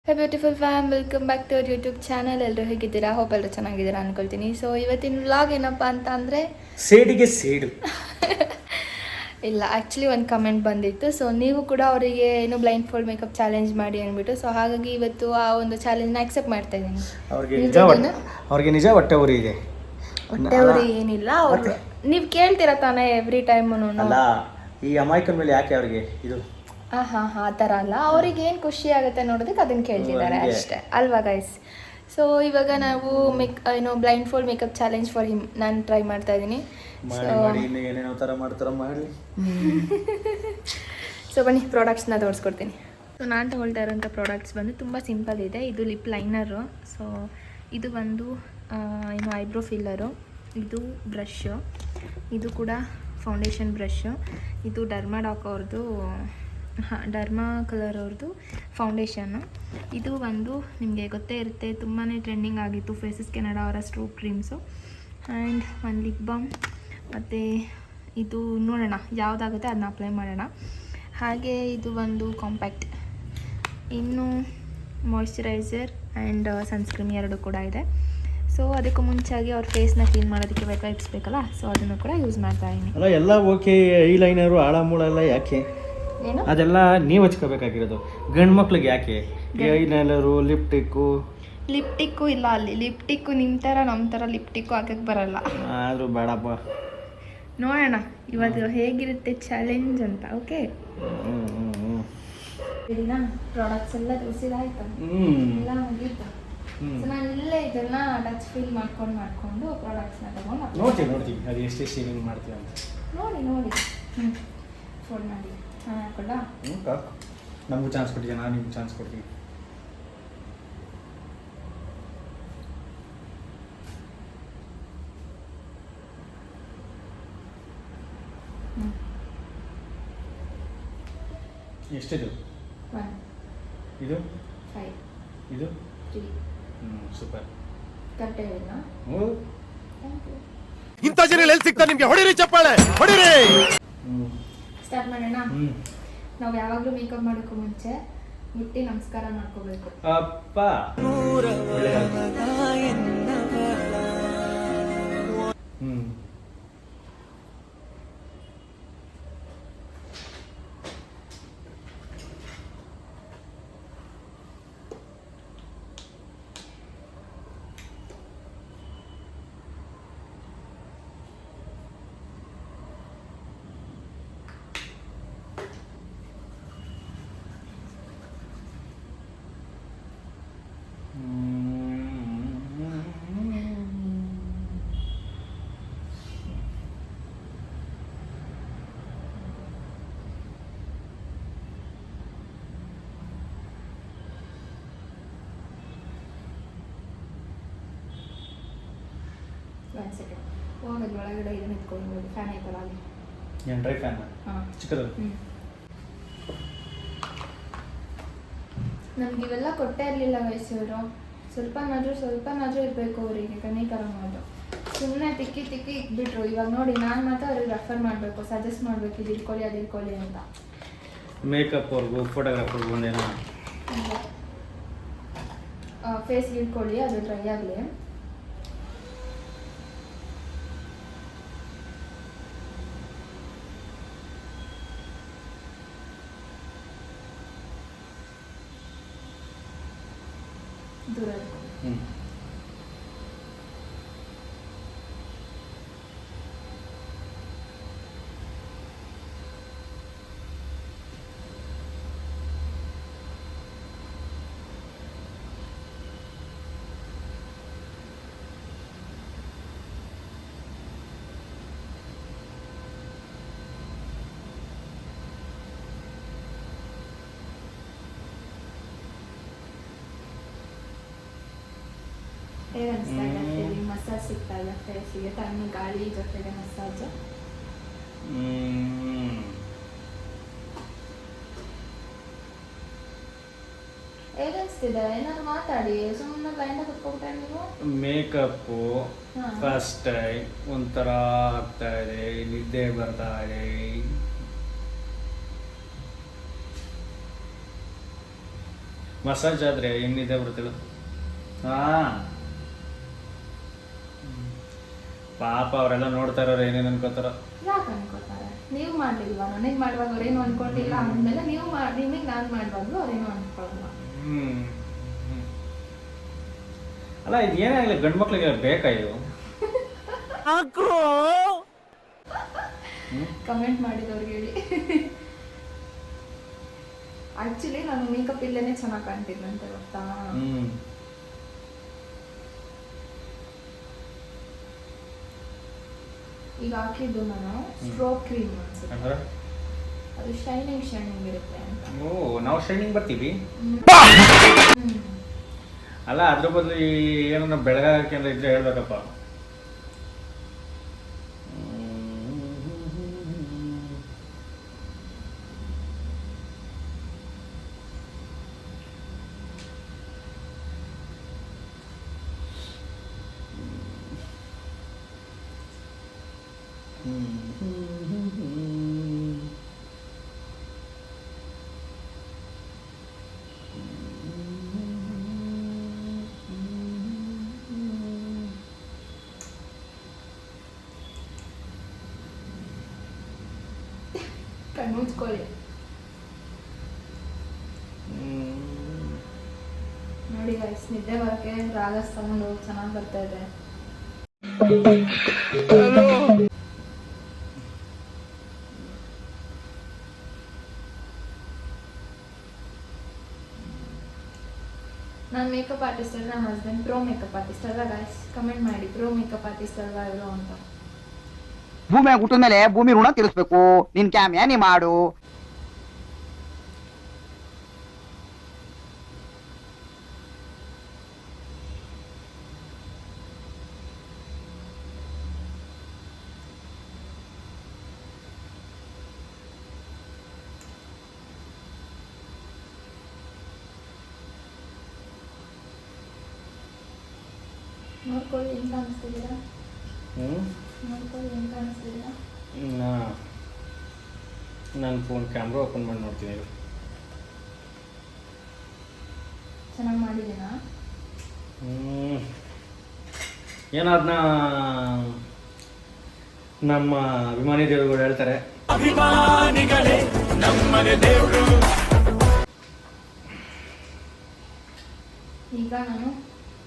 Hey beautiful fam, welcome back to our YouTube channel. ಎಲ್ಲರೂ ಹೇಗಿದ್ದೀರಾ? Hope ಎಲ್ಲರೂ ಚೆನ್ನಾಗಿದ್ದೀರಾ ಅನ್ಕೊಳ್ತೀನಿ. ಸೊ ಇವತ್ತಿನ ವ್ಲಾಗ್ ಏನಪ್ಪ ಅಂತ ಅಂದರೆ ಸೇಡಿಗೆ ಸೇಡು ಇಲ್ಲ, ಆ್ಯಕ್ಚುಲಿ ಒಂದು ಕಮೆಂಟ್ ಬಂದಿತ್ತು. ಸೊ ನೀವು ಕೂಡ ಅವರಿಗೆ ಏನು ಬ್ಲೈಂಡ್ ಫೋಲ್ಡ್ ಮೇಕಪ್ ಚಾಲೆಂಜ್ ಮಾಡಿ ಅಂದ್ಬಿಟ್ಟು, ಸೊ ಹಾಗಾಗಿ ಇವತ್ತು ಆ ಒಂದು ಚಾಲೆಂಜ್ನ ಆಕ್ಸೆಪ್ಟ್ ಮಾಡ್ತಾ ಇದ್ದೀನಿ. ಅವ್ರಿಗೆ ನಿಜ ಹೊಟ್ಟೆ ಉರಿ ಇದೆ. ಹೊಟ್ಟೆ ಉರಿ ಏನಿಲ್ಲ, ಅವ್ರು ನೀವು ಕೇಳ್ತೀರಾ ತಾನೇ ಎವ್ರಿ ಟೈಮು. ಅಲ್ಲ, ಈ ಅಮಾಯಕನ ಮೇಲೆ ಯಾಕೆ ಅವ್ರಿಗೆ ಇದು? ಹಾಂ ಆ ಥರ ಅಲ್ಲ, ಅವ್ರಿಗೆ ಏನು ಖುಷಿ ಆಗುತ್ತೆ ನೋಡೋದಕ್ಕೆ ಅದನ್ನು ಕೇಳ್ತಿದ್ದಾರೆ ಅಷ್ಟೇ ಅಲ್ವಾ ಗೈಸ್? ಸೊ ಇವಾಗ ನಾವು ಏನು blind fold makeup challenge for him ನಾನು ಟ್ರೈ ಮಾಡ್ತಾ ಇದ್ದೀನಿ. ಏನೇನೋ ಥರ ಮಾಡ್ತಾರ ಮಾಡಲಿ. ಸೊ ಬನ್ನಿ ಪ್ರಾಡಕ್ಟ್ಸ್ನ ತೋರಿಸ್ಕೊಡ್ತೀನಿ. ಸೊ ನಾನು ತೊಗೊಳ್ತಾ ಇರೋಂಥ ಪ್ರಾಡಕ್ಟ್ಸ್ ಬಂದು ತುಂಬ ಸಿಂಪಲ್ ಇದೆ. ಇದು ಲಿಪ್ ಲೈನರು, ಸೊ ಇದು ಬಂದು ಏನು ಐಬ್ರೋ ಫಿಲ್ಲರು, ಇದು ಬ್ರಷು, ಇದು ಕೂಡ ಫೌಂಡೇಶನ್ ಬ್ರಷು, ಇದು ಡರ್ಮಾಡಾಕ್ ಅವ್ರದ್ದು ಡರ್ಮಾ ಕಲರ್ ಅವ್ರದ್ದು ಫೌಂಡೇಶನ್ನು. ಇದು ಒಂದು ನಿಮಗೆ ಗೊತ್ತೇ ಇರುತ್ತೆ, ತುಂಬಾ ಟ್ರೆಂಡಿಂಗ್ ಆಗಿತ್ತು ಫೇಸಸ್ ಕೆನಡಾ ಅವರ ಸ್ಟ್ರೋಕ್ ಕ್ರೀಮ್ಸು. ಆ್ಯಂಡ್ ಒಂದು ಲಿಪ್ ಬಾಮ್, ಮತ್ತು ಇದು ನೋಡೋಣ ಯಾವುದಾಗುತ್ತೆ ಅದನ್ನ ಅಪ್ಲೈ ಮಾಡೋಣ. ಹಾಗೆ ಇದು ಒಂದು ಕಾಂಪ್ಯಾಕ್ಟ್, ಇನ್ನು ಮಾಯ್ಶ್ಚರೈಸರ್ ಆ್ಯಂಡ್ ಸನ್ಸ್ಕ್ರೀನ್ ಎರಡು ಕೂಡ ಇದೆ. ಸೊ ಅದಕ್ಕೂ ಮುಂಚಾಗಿ ಅವ್ರ ಫೇಸ್ನ ಕ್ಲೀನ್ ಮಾಡೋದಕ್ಕೆ ವೈಪ್ಸ್ ಬೇಕಲ್ಲ, ಸೊ ಅದನ್ನು ಕೂಡ ಯೂಸ್ ಮಾಡ್ತಾ ಇದ್ದೀನಿ. ಅಲ್ಲ ಎಲ್ಲ ಓಕೆ, ಐ ಲೈನರು ಆಳ ಮೂಳ ಎಲ್ಲ ಯಾಕೆ? ಏನು ಅದೆಲ್ಲ ನೀವು ಹಚ್ಕೋಬೇಕಾಗಿರೋದು, ಗಂಡು ಮಕ್ಳಿಗೆ ಯಾಕೆ ಐಲೈನರು ಲಿಪ್ಟಿಕ್ಕು ಇಲ್ಲ, ಅಲ್ಲಿ ಲಿಪ್ಟಿಕ್ಕು ನಿಮ್ಮ ಥರ ನಮ್ಮ ಥರ ಲಿಪ್ಟಿಕ್ಕು ಹಾಕಕ್ಕೆ ಬರಲ್ಲ. ಆದರೂ ಬೇಡಪ್ಪ, ನೋಡೋಣ ಇವತ್ತು ಹೇಗಿರುತ್ತೆ ಚಾಲೆಂಜ್ ಅಂತ. ಓಕೆ ಸರಿನಾ? ಪ್ರಾಡಕ್ಟ್ಸ್ ಎಲ್ಲ ತೋರಿಸಿದಾಯ್ತು, ಎಲ್ಲ ಮುಗೀತು. ಸೊ ನಾನು ಇಲ್ಲೇ ಇದನ್ನ ಟಚ್ ಫೀಲ್ ಮಾಡ್ಕೊಂಡು ಪ್ರಾಡಕ್ಟ್ಸ್ನ ತಗೊಂಡು ನೋಡ್ತೀವಿ ಅದು ಎಷ್ಟು ಶೇವಿಂಗ್ ಮಾಡ್ತೀವಿ ಅಂತ ನೋಡಿ ಫೋನ್ ಮಾಡಿ ಹಾಕೊಳ್ಳ. ನಮಗೂ ಚಾನ್ಸ್ ಕೊಟ್ಟಿದ್ದೆ, ನಾನು ನಿಮ್ಗೆ ಚಾನ್ಸ್ ಕೊಡ್ತೀನಿ. ಎಷ್ಟಿದು? 1 ಇದು 5 ಇದು 3 ಸೂಪರ್. ಕರೆಕ್ಟ್ ಹೇಳಿದ್ನಾ? Thank you. ಇಂಥ ಜನ ಎಲ್ಲಿ ಸಿಗ್ತಾರೆ ನಿಮ್ಗೆ? ಹೊಡಿರಿ ಚಪ್ಪಾಳೆ, ಹೊಡಿರಿ. ಸ್ಟಾರ್ಟ್ ಮಾಡೋಣ. ನಾವು ಯಾವಾಗಲೂ ಮೇಕಪ್ ಮಾಡೋಕ್ಕೂ ಮುಂಚೆ ಮುಟ್ಟಿ ನಮಸ್ಕಾರ ಮಾಡ್ಕೋಬೇಕು. ಅಪ್ಪ ಒಂದು ಸೆಕೆಂಡ್ ಹೋಗೋದು ಒಳಗಡೆ ಇದನ್ನ ಇಟ್ಕೊಂಡು ಫ್ಯಾನ್ ಐತಲ್ಲ ಅಲ್ಲಿ. ಏನು ಡ್ರೈ ಫ್ಯಾನ್? ಹಾಂ ಚಿಕ್ಕದು. ನಮ್ಗೆ ಇವೆಲ್ಲ ಕೊಟ್ಟೇ ಇರಲಿಲ್ಲ ವಯಸ್ಸಿಯವರು. ಸ್ವಲ್ಪನಾದರೂ ಇರಬೇಕು ಅವರಿಗೆ ಕನಿಕರ ಮಾಡೋದು. ಸುಮ್ಮನೆ ತಿಕ್ಕಿ ಇಟ್ಬಿಟ್ರು. ಇವಾಗ ನೋಡಿ ನಾನು ಮಾತ್ರ ಅವ್ರಿಗೆ ರೆಫರ್ ಮಾಡಬೇಕು, ಸಜೆಸ್ಟ್ ಮಾಡಬೇಕು, ಇದು ಇಟ್ಕೊಳ್ಳಿ ಅದು ಇಟ್ಕೊಳ್ಳಿ ಅಂತ. ಮೇಕಪ್ ಅವ್ರಿಗೂ ಫೋಟೋಗ್ರಾಫರ್ಗೂ ಒಂದೇನೋ ಫೇಸ್ಗೆ ಇಟ್ಕೊಳ್ಳಿ, ಅದು ಡ್ರೈ ಆಗಲಿ. ದೂರ ಹೇಗೆ ಅನಿಸ್ತಾ ಇದೆ? ಮಸಾಜ್ ಸಿಗ್ತಾ ಇದೆ ಫೇಸಿಗೆ, ತಣ್ಣ ಗಾಳಿ ಜೊತೆಗೆ ಮಸಾಜ್. ಹೇಗೆ ಅನಿಸ್ತಿದೆ? ಏನಾದ್ರು ಮಾತಾಡಿ, ಸುಮ್ಮನೆ ಬ್ಲೈಂಡ್ ಕುತ್ಕೊಬಿಟ್ರೆ ನೀವು. ಮೇಕಪ್ಪು ಫಸ್ಟ್ ಟೈಮ್ ಒಂಥರ ಆಗ್ತಾ ಇದೆ, ನಿದ್ದೆ ಬರ್ತಾ ಇದೆ. ಮಸಾಜ್ ಆದರೆ ಹೆಂಗಿದೆ ಬರುತ್ತಿಲ್ಲ. ಹಾಂ ಪಾಪ ಅವರೆಲ್ಲ ನೋಡ್ತಾ ಇರೋರು ಏನೇನು ಅನ್ಕೋತಾರ. ಯಾಕೆ ಅನ್ಕೋತಾರೆ? ನೀವು ಮಾಡ್ಲಿಲ್ವಾ? ನನಗೆ ಮಾಡುವಾಗ ಅವ್ರೇನು ಅನ್ಕೊಂಡಿಲ್ಲ ಅಂದಮೇಲೆ ನೀವು ನಿಮಗೆ ನಾನು ಮಾಡುವಾಗಲೂ ಅವ್ರೇನು ಅನ್ಕೊಳ್ಳಲ್ಲ. ಅಲ್ಲ ಇದು ಏನಾಗಲಿ ಗಂಡು ಮಕ್ಳಿಗೆ ಬೇಕಾ ಇದು? ಕಮೆಂಟ್ ಮಾಡಿದವ್ರಿಗೆ ಹೇಳಿ. ಆಕ್ಚುಲಿ ನಾನು ಮೇಕಪ್ ಇಲ್ಲೇನೆ ಚೆನ್ನಾಗಿ ಕಾಣ್ತಿದ್ದಂತೆ ಗೊತ್ತಾ. ಈಗ ಹಾಕಿದ್ದು ನಾನು ಸ್ಟ್ರೋಕ್ ಕ್ರೀಮ್ ಅನ್ಸುತ್ತೆ. ಅದು ಶೈನಿಂಗ್ ಇರುತ್ತೆ ಅಂತ. ಓ ನಾವು ಶೈನಿಂಗ್ ಬರ್ತೀವಿ. ಅಲ್ಲ ಅದ್ರ ಬದಲು ಏನನ್ನ ಬೆಳಗಾಗಕ್ಕೆ ಅಂದ್ರೆ ಇದ್ರೆ ಹೇಳ್ಬೇಕಪ್ಪ. ಕಣ್ಮುಚ್ಕೊಳ್ಳಿ. ನೋಡಿ ಗೈಸ್, ನಿದ್ದೆ ಬರೋಕ್ಕೆ ರಾಗ ಸೌಂಡು ಚೆನ್ನಾಗಿ ಬರ್ತಾ ಇದೆ. ನಾನು ಮೇಕಪ್ ಆರ್ಟಿಸ್ಟ್ ಅಲ್ಲ, ನಮ್ಮ ಹಸ್ಬೆಂಡ್ ಪ್ರೋ ಮೇಕಪ್ ಆರ್ಟಿಸ್ಟ್ ಅಲ್ಲ ಗೈಸ್. ಕಮೆಂಟ್ ಮಾಡಿ ಪ್ರೋ ಮೇಕಪ್ ಆರ್ಟಿಸ್ಟ್ ಅಲ್ವಾ ಇವರು ಅಂತ. ಭೂಮಿಯಾಗ ಹುಟ್ಟಿದ ಮೇಲೆ ಭೂಮಿ ಋಣ ತೀರಿಸ್ಬೇಕು. ನಿನ್ ಕ್ಯಾಮ್ಯಾ ನೀ ಮಾಡು. ನೋಡ್ಕೊಳ್ಳಿ ಹೆಂಗೆ ಕಾಣಿಸ್ತಿದ್ದೀರಾ? ನೋಡ್ಕೊಳ್ಳಿ ಹೆಂಗೆ ಕಾಣಿಸ್ತಿದ್ದೀರಾ? ನಾನು ಫೋನ್ ಕ್ಯಾಮ್ರಾ ಓಪನ್ ಮಾಡಿ ನೋಡ್ತೀನಿ. ಚೆನ್ನಾಗಿ ಮಾಡಿದ್ದೀನಾ? ಏನೋ ಅದನ್ನ ನಮ್ಮ ಅಭಿಮಾನಿ ದೇವರುಗಳು ಹೇಳ್ತಾರೆ, ಅಭಿಮಾನಿಗಳೇ ನಮ್ಮನೆ ದೇವರು. ಈಗ ನಾನು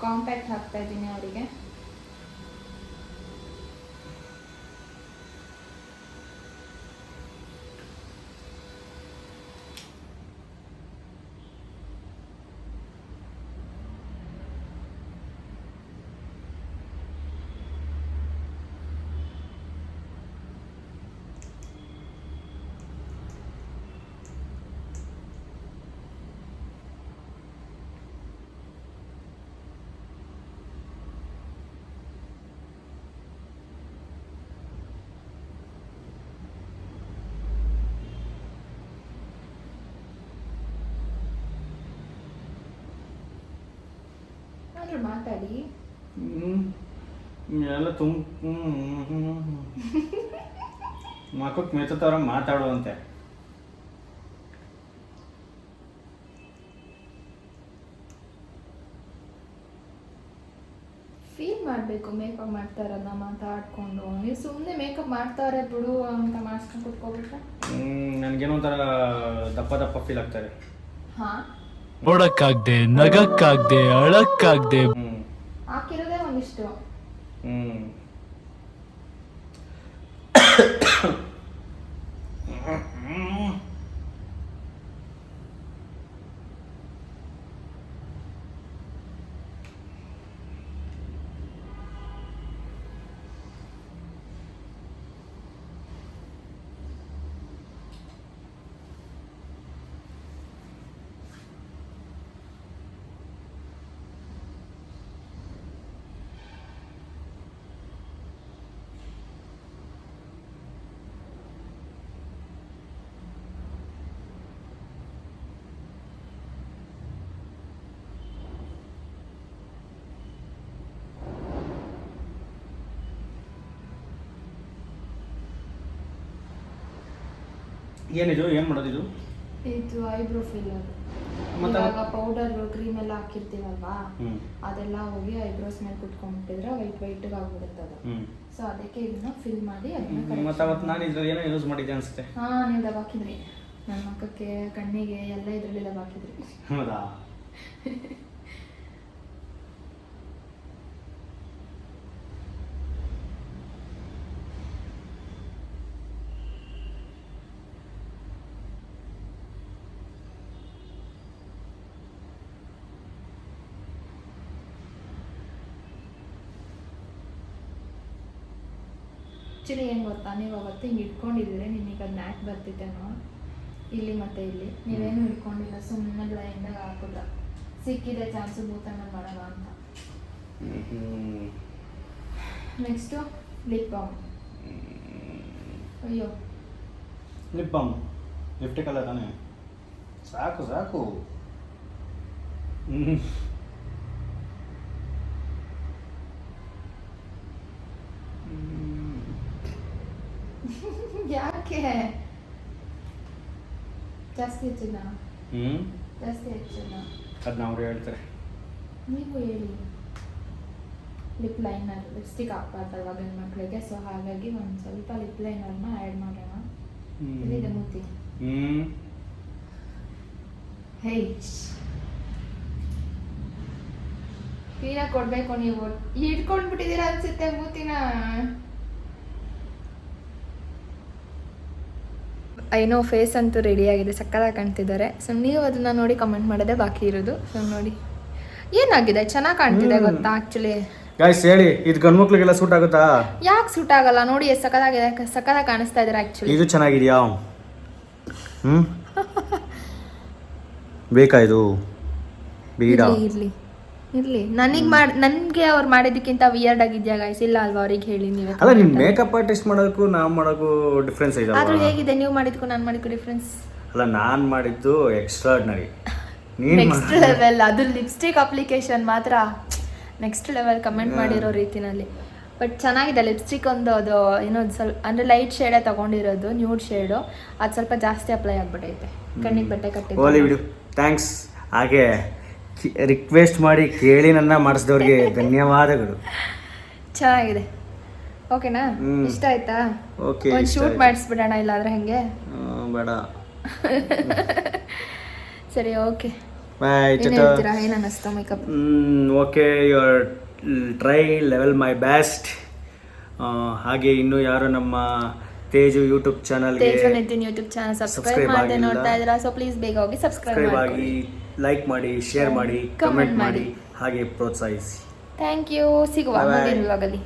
ಕಾಂಪ್ಯಾಕ್ಟ್ ಹಾಕ್ತಾ ಇದ್ದೀನಿ ಅವರಿಗೆ. ಮಾತಾಡಿ ಎಲ್ಲ ಮಕ್ಕಳು ಮೆಚ್ಚುತ್ತವ್ರ ಮಾತಾಡುವಂತೆ. ಫೀಲ್ ಮಾಡಬೇಕು ಮೇಕಪ್ ಮಾಡ್ತಾರನ್ನ ಮಾತಾಡ್ಕೊಂಡು. ನೀವು ಸುಮ್ಮನೆ ಮೇಕಪ್ ಮಾಡ್ತಾರೆ ಬಿಡು ಅಂತ ಮಾಡಿಸ್ಕೊಂಡು ಕುತ್ಕೊಬಿಟ್ರೆ ನನಗೇನೋ ಒಂಥರ ದಪ್ಪ ದಪ್ಪ ಫೀಲ್ ಆಗ್ತಾರೆ. ಹಾಂ, ನೋಡಕ್ಕಾಗ್ದೆ, ನಗಕ್ಕಾಗ್ದೆ, ಅಳಕ್ಕಾಗ್ದೆ. ಹಾಕಿರೋದೇ ಒಂದಿಷ್ಟು. ಏನಿದು? ಏನು ಮಾಡೋದು ಇದು? ಇದು ಐಬ್ರೋ ಫಿಲ್ಲರ್. ಮತ್ತೆ ಇವಾಗ ಪೌಡರ್ ಕ್ರೀಮ್ ಎಲ್ಲ ಹಾಕಿರ್ತೀವಲ್ವಾ ಹ್ಮ್ ಅದೆಲ್ಲ ಹೋಗಿ ಐಬ್ರೋಸ್ ಮೇಲೆ ಕುಟ್ಕೊಂಡ್ಬಿಟ್ಟಿದ್ರೆ ವೈಟ್ ಆಗ್ಬಿಡುತ್ತೆ ಅದು. ಹ್ಮ್ ಸೊ ಅದಕ್ಕೆ ಇದನ್ನ ಫಿಲ್ ಮಾಡಿ ಅದನ್ನ ಮತ್ತೆ ಅವತ್ತು ನಾನು ಇದ್ರಲ್ಲಿ ಏನೋ ಯೂಸ್ ಮಾಡಿದ್ದೆ ಅನ್ಸುತ್ತೆ. ಹಾ ನೀವು ದಬ್ ಹಾಕಿದ್ರಿ ನನ್ನ ಮಕ್ಕಕ್ಕೆ ಕಣ್ಣಿಗೆ ಎಲ್ಲ ಇದರಲ್ಲಿ ದಬ್ ಹಾಕಿದ್ರಿ. ಹೌದಾ? ಆ್ಯಕ್ಚುಲಿ ಏನು ಗೊತ್ತಾ, ನೀವು ಅವತ್ತು ಹಿಂಗೆ ಇಟ್ಕೊಂಡಿದ್ರೆ ನಿಮಗೆ ಅದು ನ್ಯಾಕ್ ಬರ್ತಿತ್ತೇನೋ ಇಲ್ಲಿ ಮತ್ತೆ ಇಲ್ಲಿ. ನೀವೇನು ಇಟ್ಕೊಂಡಿಲ್ಲ, ಸುಮ್ಮನೆ ಬ್ಲೈಂಡಾಗಿ ಹಾಕಿದ್ರ ಸಿಕ್ಕಿದೆ ಚಾನ್ಸು ಭೂತನ ಮಾಡೋಣ ಅಂತ. Next lip balm. ಅಯ್ಯೋ ಲಿಪ್ ಬಾಮ್ ಲಿಪ್ಟಿಕ್ ಅಲ್ಲ ತಾನೆ? ಸಾಕು ಸಾಕು. ಯಾಕೆ ಜಾಸ್ತಿ ಹೆಚ್ಚಿನ ಜಾಸ್ತಿ ಹೆಚ್ಚಿನ ಅದನ್ನ ಅವ್ರು ಹೇಳ್ತಾರೆ. ನೀವು ಹೇಳಿ. ಲಿಪ್ ಲೈನರ್ ಲಿಪ್ಸ್ಟಿಕ್ ಹಾಕ್ಬಾರ್ದಲ್ವ ಗಂಡು ಮಕ್ಕಳಿಗೆ, ಸೊ ಹಾಗಾಗಿ ಒಂದು ಸ್ವಲ್ಪ ಲಿಪ್ ಲೈನರ್ನ ಆ್ಯಡ್ ಮಾಡೋಣ. ಇಲ್ಲಿದೆ ಮೂತಿ. ಹೇ ಪೀನ ಕೊಡ್ಬೇಕು, ನೀವು ಹಿಡ್ಕೊಂಡ್ಬಿಟ್ಟಿದ್ದೀರಾ ಅನ್ಸುತ್ತೆ ಮೂತಿನ. ಏನೋ ಫೇಸ್ ಅಂತೂ ರೆಡಿಯಾಗಿದೆ, ಸಕ್ಕತ್ತಾಗಿ ಕಾಣ್ತಿದ್ದಾರೆ. ಸೊ ನೀವು ಅದನ್ನ ನೋಡಿ ಕಮೆಂಟ್ ಮಾಡೋದೇ ಬಾಕಿ ಇರೋದು. ಸೊ ನೋಡಿ ಏನಾಗಿದೆ, ಚೆನ್ನಾಗಿ ಕಾಣ್ತಿದೆ ಗೊತ್ತಾ ಆ್ಯಕ್ಚುಲಿ. ಗಾಯ್ಸ್ ಹೇಳಿ, ಇದು ಗಂಡು ಮಕ್ಳಿಗೆಲ್ಲ ಸೂಟ್ ಆಗುತ್ತಾ? ಯಾಕೆ ಸೂಟ್ ಆಗಲ್ಲ? ನೋಡಿ ಎಷ್ಟು ಸಕ್ಕತ್ತಾಗಿದೆ, ಸಕ್ಕತ್ತಾಗಿ ಕಾಣಿಸ್ತಾ ಇದ್ದಾರೆ ಆ್ಯಕ್ಚುಲಿ. ಇದು ಚೆನ್ನಾಗಿದೆಯಾ? ಬೇಕಾ ಇದು? ಬೇಡ. ಇರ್ಲಿ ಇರ್ಲಿ. ನನಗೆ ಅವ್ರು ಮಾಡಿದ್ದಕ್ಕಿಂತ ವಿಯರ್ಡ್ ಆಗಿದ್ಯಾ ಗೈಸ್? ಇಲ್ಲ ಅಲ್ವಾ? ಅವ್ರಿಗೆ ಹೇಳಿ ನೀವೇ. ಅಲ್ಲ, ನಿಮ್ ಮೇಕಪ್ ಆರ್ಟಿಸ್ಟ್ ಮಾಡೋಕ್ಕೂ ನಾವು ಮಾಡೋಕ್ಕೂ ಡಿಫ್ರೆನ್ಸ್ ಇದೆ. ಆದ್ರೂ ಹೇಗಿದೆ ನೀವು ಮಾಡಿದ್ಕು ನಾನು ಮಾಡಿದ್ಕು ಡಿಫ್ರೆನ್ಸ್? ಅಲ್ಲ, ನಾನು ಮಾಡಿದ್ದು ಎಕ್ಸ್ಟ್ರಾರ್ಡಿನರಿ. Next level. ಅದು ಲಿಪ್ಸ್ಟಿಕ್ ಅಪ್ಲಿಕೇಶನ್ ಮಾತ್ರ ನೆಕ್ಸ್ಟ್ ಲೆವೆಲ್ ಕಮೆಂಟ್ ಮಾಡಿರೋ ರೀತಿನಲ್ಲಿ. ಬಟ್ ಚೆನ್ನಾಗಿದೆ ಲಿಪ್ಸ್ಟಿಕ್. ಒಂದು ಅದು ಏನೋ ಸ್ವಲ್ಪ ಅಂದರೆ ಲೈಟ್ ಶೇಡೇ ತಗೊಂಡಿರೋದು, ನ್ಯೂಡ್ ಶೇಡು. ಅದು ಸ್ವಲ್ಪ ಜಾಸ್ತಿ ಅಪ್ಲೈ ಆಗ್ಬಿಟ್ಟೈತೆ, ಕಣ್ಣಿಗೆ ಬಟ್ಟೆ ಕಟ್ಟಿ. ಓಲಿ ಬಿಡು, ಥ್ಯಾಂಕ್ಸ್. ಹಾಗೆ ರಿಕ್ವೆಸ್ಟ್ ಮಾಡಿ ಕೇಳಿ ನನ್ನ ಮಾಡಿಸಿದವ್ರಿಗೆ ಧನ್ಯವಾದಗಳು. ಚೆನ್ನಾಗಿದೆ. ಓಕೆನಾ? ಇಷ್ಟ ಆಯ್ತಾ? ಓಕೆ, ಒಂದು ಶೂಟ್ ಮಾಡಿಸ್ಬಿಡೋಣ ಇಲ್ಲಾಂದ್ರೆ ಹೆಂಗೆ? ಬೇಡ. ಸರಿ, ಓಕೆ. ಬಾಯ್. ಏನು ಹೇಳ್ತೀರಾ? ಏನು ಅನ್ನಿಸ್ತು makeup? Okay, your try level my best. ಹಾಗೆ ಇನ್ನೂ ಯಾರು ನಮ್ಮ ತೇಜು ಯೂಟ್ಯೂಬ್ ಚಾನಲ್ಗೆ ಯೂಟ್ಯೂಬ್ ಚಾನಲ್ ಸಬ್ಸ್ಕ್ರೈಬ್ ಮಾಡದೆ ನೋಡ್ತಾ ಇದ್ದೀರಾ, ಸೊ ಪ್ಲೀಸ್ ಬೇಗ ಹೋಗಿ ಸಬ್ಸ್ಕ್ರೈಬ್ ಆಗಿ, ಲೈಕ್ ಮಾಡಿ, ಶೇರ್ ಮಾಡಿ, ಕಮೆಂಟ್ ಮಾಡಿ, ಹಾಗೆ ಪ್ರೋತ್ಸಾಹಿಸಿ. Thank you. ಸಿಗುವ ಮುಂದಿನ ವ್ಲಾಗಲ್ಲಿ.